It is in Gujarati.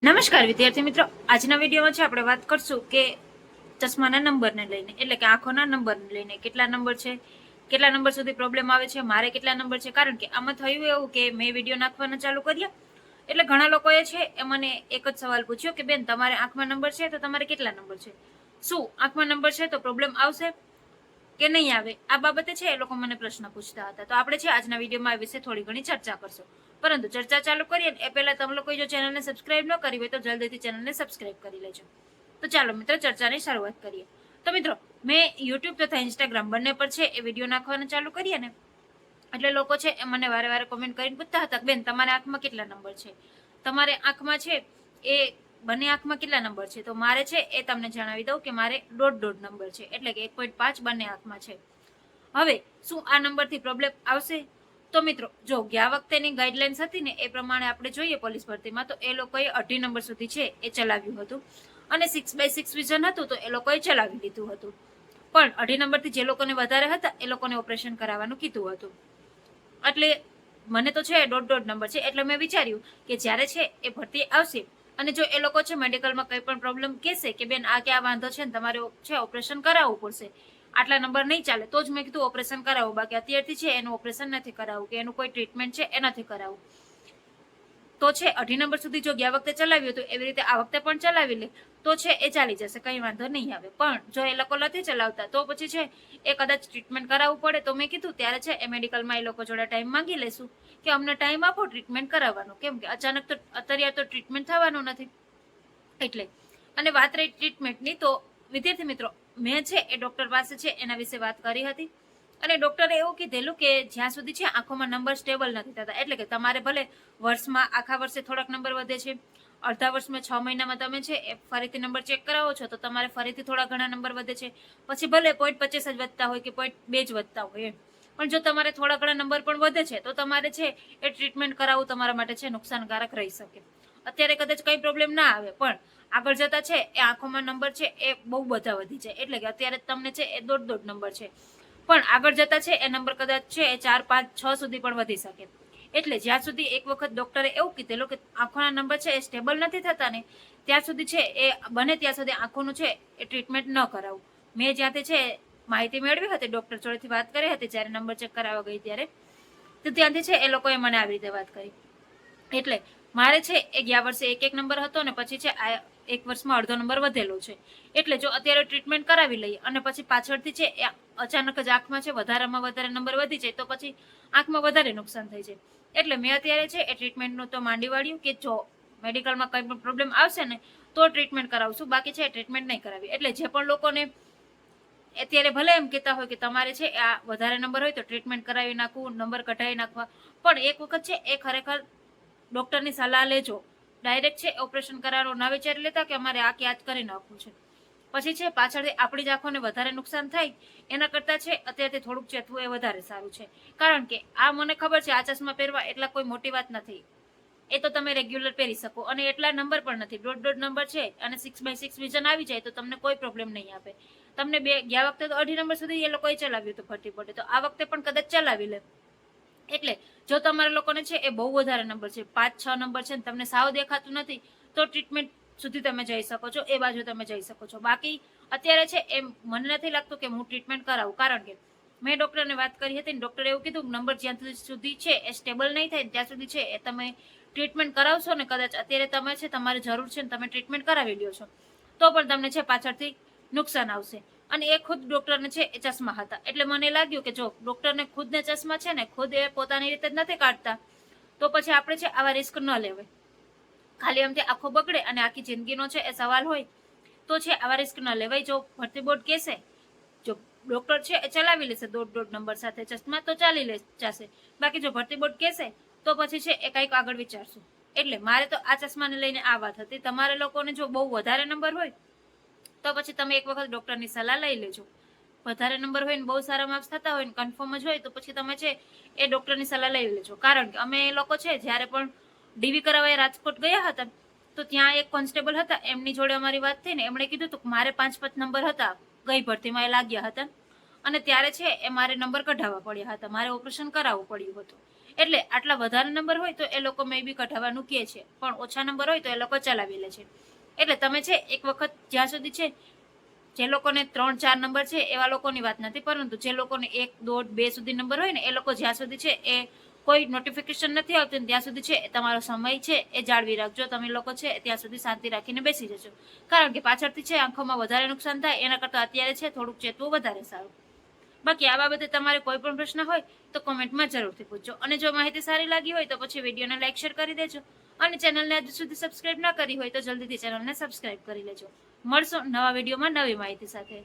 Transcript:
નમસ્કાર વિદ્યાર્થી મિત્રો, આજના વિડીયોમાં છે આપણે વાત કરશું કે ચશ્માના નંબરને લઈને, એટલે કે આંખોના નંબરને લઈને કેટલા નંબર છે, કેટલા નંબર સુધી પ્રોબ્લેમ આવે છે, મારે કેટલા નંબર છે. કારણ કે આમાં થયું એવું કે મેં વિડીયો નાખવાના ચાલુ કર્યા એટલે ઘણા લોકોએ છે એ મને એક જ સવાલ પૂછ્યો કે બેન, તમારે આંખમાં નંબર છે તો તમારે કેટલા નંબર છે, શું આંખમાં નંબર છે તો પ્રોબ્લેમ આવશે કે નહીં આવે, આ બાબતે છે એ લોકો મને પ્રશ્ન પૂછતા હતા. તો આપણે છે આજના વિડીયોમાં આ વિશે થોડી ઘણી ચર્ચા કરશું. પરંતુ ચર્ચા ચાલુ કરીએ એ પહેલા તમે લોકો જો ચેનલને સબસ્ક્રાઇબ ન કરી હોય તો જલ્દીથી ચેનલને સબસ્ક્રાઇબ કરી લેજો. તો ચાલો મિત્રો ચર્ચાની શરૂઆત કરીએ. તો મિત્રો, મેં યુટ્યુબ તથા ઇન્સ્ટાગ્રામ બંને પર છે એ વિડીયો નાખવાનું ચાલુ કરીએ ને એટલે લોકો છે એ મને વારે વારે કોમેન્ટ કરીને પૂછતા હતા કે બેન, તમારે આંખમાં કેટલા નંબર છે, તમારે આંખમાં છે એ બંને આંખમાં કેટલા નંબર છે. તો મારે છે એ તમને જણાવી દઉં કે મારે દોઢ નંબર છે, એટલે કે 1.5 બંને આંખમાં છે. હવે શું આ નંબરથી પ્રોબ્લેમ આવશે? તો મિત્રો, જો ગયા વખતેની ગાઈડલાઇન્સ હતી ને એ પ્રમાણે આપણે જોઈએ પોલીસ ભરતીમાં, તો એ લોકોએ 2.5 નંબર સુધી છે એ ચલાવ્યું હતું અને 6x6 વિઝન હતું તો એ લોકોએ ચલાવી લીધું હતું. પણ 2.5 નંબરથી જે લોકોને વધારે હતા એ લોકોને ઓપરેશન કરાવવાનું કીધું હતું. એટલે મને તો છે દોઢ નંબર છે. એટલે મેં વિચાર્યું કે જ્યારે છે એ ભરતી આવશે અને જો એ લોકો છે મેડિકલમાં કંઈ પણ પ્રોબ્લેમ કહેશે કે બેન આ ક્યાં વાંધો છે ને તમારે છે ઓપરેશન કરાવવું પડશે, આટલા નંબર નહીં ચાલે, તો જ મેં કીધું ઓપરેશન કરાવવું. બાકી અત્યારથી છે એનું ઓપરેશન નથી કરાવવું કે એનું કોઈ ટ્રીટમેન્ટ છે એ નથી કરાવવું. તો છે 2.5 નંબર સુધી જો ગયા વખતે ચલાવ્યું હતું એવી રીતે આ વખતે પણ ચલાવી લે તો છે એ ચાલી જશે, કંઈ વાંધો નહીં આવે. પણ જો એ લોકો નથી ચલાવતા તો પછી છે એ કદાચ ટ્રીટમેન્ટ કરાવવું પડે. તો મેં કીધું ત્યારે છે એ મેડિકલમાં એ લોકો જોડે ટાઈમ માંગી લેશું કે અમને ટાઈમ આપો ટ્રીટમેન્ટ કરાવવાનો, કેમ કે અચાનક તો અત્યારે તો ટ્રીટમેન્ટ થવાનું નથી. એટલે અને વાત રહી ટ્રીટમેન્ટની, તો વિદ્યાર્થી મિત્રો, મેં છે એ ડૉક્ટર પાસે છે એના વિશે વાત કરી હતી અને ડૉક્ટરે એવું કીધેલું કે જ્યાં સુધી છે આંખોમાં નંબર સ્ટેબલ નથી થતા, એટલે કે તમારે ભલે વર્ષમાં આખા વર્ષે થોડાક નંબર વધે છે, અડધા વર્ષમાં 6 મહિનામાં તમે છે એ ફરીથી નંબર ચેક કરાવો છો તો તમારે ફરીથી થોડા ઘણા નંબર વધે છે, પછી ભલે 0.25 જ વધતા હોય કે 0.2 જ વધતા હોય એમ, પણ જો તમારે થોડા ઘણા નંબર પણ વધે છે તો તમારે છે એ ટ્રીટમેન્ટ કરાવવું તમારા માટે છે નુકસાનકારક રહી શકે. અત્યારે કદાચ કંઈ પ્રોબ્લેમ ના આવે પણ આગળ જતા છે એ આંખોમાં નંબર છે એ બહુ બધા વધી જાય. એટલે કે અત્યારે તમને છે એ દોઢ નંબર છે, પણ આગળ જતા છે એ નંબર કદાચ છે એ 4, 5, 6 સુધી પણ વધી શકે. એટલે જ્યાં સુધી એક વખત ડોક્ટરે એવું કીધેલું કે આંખોના નંબર છે એ સ્ટેબલ નથી થતા ને ત્યાં સુધી છે એ બને ત્યાં સુધી આંખોનું છે એ ટ્રીટમેન્ટ ન કરાવવું. મેં જ્યાંથી છે માહિતી મેળવી હતી, ડોક્ટર જોડેથી વાત કરી હતી જ્યારે નંબર ચેક કરાવવા ગઈ ત્યારે, તો ત્યાંથી છે એ લોકોએ મને આવી રીતે વાત કરી. એટલે મારે છે એ ગયા વર્ષે 1 નંબર હતો ને પછી છે આ એક વર્ષમાં અડધો નંબર વધેલો છે. એટલે જો અત્યારે ટ્રીટમેન્ટ કરાવી લઈએ અને પછી પાછળથી છે એ અચાનક જ આંખમાં છે વધારેમાં વધારે નંબર વધી જાય તો પછી આંખમાં વધારે નુકસાન થઈ જાય. એટલે મેં અત્યારે છે એ ટ્રીટમેન્ટનું તો માંડી વાળ્યું કે જો મેડિકલમાં કંઈ પણ પ્રોબ્લેમ આવશે ને તો ટ્રીટમેન્ટ કરાવશું, બાકી છે ટ્રીટમેન્ટ નહીં કરાવી. એટલે જે પણ લોકોને અત્યારે ભલે એમ કહેતા હોય કે તમારે છે આ વધારે નંબર હોય તો ટ્રીટમેન્ટ કરાવી નાખવું, નંબર કઢાવી નાખવા, પણ એક વખત છે એ ખરેખર ડૉક્ટરની સલાહ લેજો. ડાયરેક્ટ છે ઓપરેશન કરાવવાનું ના વિચારી લેતા કે અમારે આ કે આ જ કરી નાખવું છે, પછી છે પાછળથી આપણી જ આંખોને વધારે નુકસાન થાય એના કરતાં છે અત્યારથી થોડુંક ચેતવું એ વધારે સારું છે. કારણ કે આ મને ખબર છે આ ચશ્મા પહેરવા એટલા કોઈ મોટી વાત નથી, એ તો તમે રેગ્યુલર પહેરી શકો અને એટલા નંબર પણ નથી, દોઢ નંબર છે અને 6x6 વિઝન આવી જાય તો તમને કોઈ પ્રોબ્લેમ નહીં આપે. તમને ગયા વખતે તો 2.5 નંબર સુધી એ લોકોએ ચલાવ્યું હતું ફરતી પડે, તો આ વખતે પણ કદાચ ચલાવી લે. એટલે જો તમારા લોકોને છે એ બહુ વધારે નંબર છે, 5-6 નંબર છે ને તમને સાવ દેખાતું નથી, તો ટ્રીટમેન્ટ સુધી તમે જઈ શકો છો, એ બાજુ તમે જઈ શકો છો. બાકી અત્યારે છે એ મને નથી લાગતું કે હું ટ્રીટમેન્ટ કરાવું, કારણ કે મેં ડૉક્ટરને વાત કરી હતી ને ડૉક્ટરે એવું કીધું નંબર જ્યાં સુધી છે એ સ્ટેબલ નહીં થાય ત્યાં સુધી છે એ તમે ટ્રીટમેન્ટ કરાવશો ને, કદાચ અત્યારે તમે છે તમારી જરૂર છે ને તમે ટ્રીટમેન્ટ કરાવી લ્યો છો તો પણ તમને છે પાછળથી નુકસાન આવશે. અને એ ખુદ ડૉક્ટરને છે એ ચશ્મા હતા, એટલે મને લાગ્યું કે જો ડૉક્ટરને ખુદને ચશ્મા છે ને ખુદ એ પોતાની રીતે જ નથી કાઢતા તો પછી આપણે છે આવા રિસ્ક ન લેવાય. ખાલી એમથી આંખો બગડે અને આખી જિંદગીનો છે એ સવાલ હોય તો છે આવા રિસ્ક ન લેવાય. જો ભરતી બોર્ડ કહેશે, જો ડૉક્ટર છે એ ચલાવી લેશે દોઢ નંબર સાથે ચશ્મા તો ચાલી જશે, બાકી જો ભરતી બોર્ડ કહેશે તો પછી છે એ કંઈક આગળ વિચારશું. એટલે મારે તો આ ચશ્માને લઈને આ વાત હતી. તમારે લોકોને જો બહુ વધારે નંબર હોય તો પછી તમે એક વખત ડૉક્ટરની સલાહ લઈ લેજો. વધારે નંબર હોય ને બહુ સારા માર્ક્સ થતા હોય ને કન્ફર્મ જ હોય તો પછી તમે છે એ ડૉક્ટરની સલાહ લઈ લેજો. કારણ કે અમે એ લોકો છે જ્યારે પણ ડીવી કરાવવા રાજકોટ ગયા હતા તો ત્યાં એક કોન્સ્ટેબલ હતા, એમની જોડે અમારી વાત થઈ ને એમણે કીધું હતું કે મારે 5-5 નંબર હતા, ગઈ ભરતીમાં એ લાગ્યા હતા અને ત્યારે છે એ મારે નંબર કઢાવવા પડ્યા હતા, મારે ઓપરેશન કરાવવું પડ્યું હતું. એટલે આટલા વધારે નંબર હોય તો એ લોકો મે બી કઢાવવાનું કહે છે, પણ ઓછા નંબર હોય તો એ લોકો ચલાવી લે છે. એટલે તમે છે એક વખત જ્યાં સુધી છે જે લોકોને 3-4 નંબર છે એવા લોકોની વાત નથી, પરંતુ જે લોકોને 1, 1.5, 2 સુધી નંબર હોય ને એ લોકો જ્યાં સુધી છે એ કોઈ નોટિફિકેશન નથી આવતું ને ત્યાં સુધી છે તમારો સમય છે એ જાળવી રાખજો. તમે લોકો છે ત્યાં સુધી શાંતિ રાખીને બેસી જજો, કારણ કે પાછળથી છે આંખોમાં વધારે નુકસાન થાય એના કરતાં અત્યારે છે થોડુંક ચેતવું વધારે સારું. બાકી આ બાબતે તમારે કોઈ પણ પ્રશ્ન હોય તો કોમેન્ટમાં જરૂરથી પૂછજો. અને જો માહિતી સારી લાગી હોય તો પછી વિડીયોને લાઈક શેર કરી દેજો, અને ચેનલને હજુ સુધી સબસ્ક્રાઇબ ના કરી હોય તો જલ્દીથી ચેનલને સબસ્ક્રાઇબ કરી લેજો. મળશું નવા વિડીયોમાં નવી માહિતી સાથે.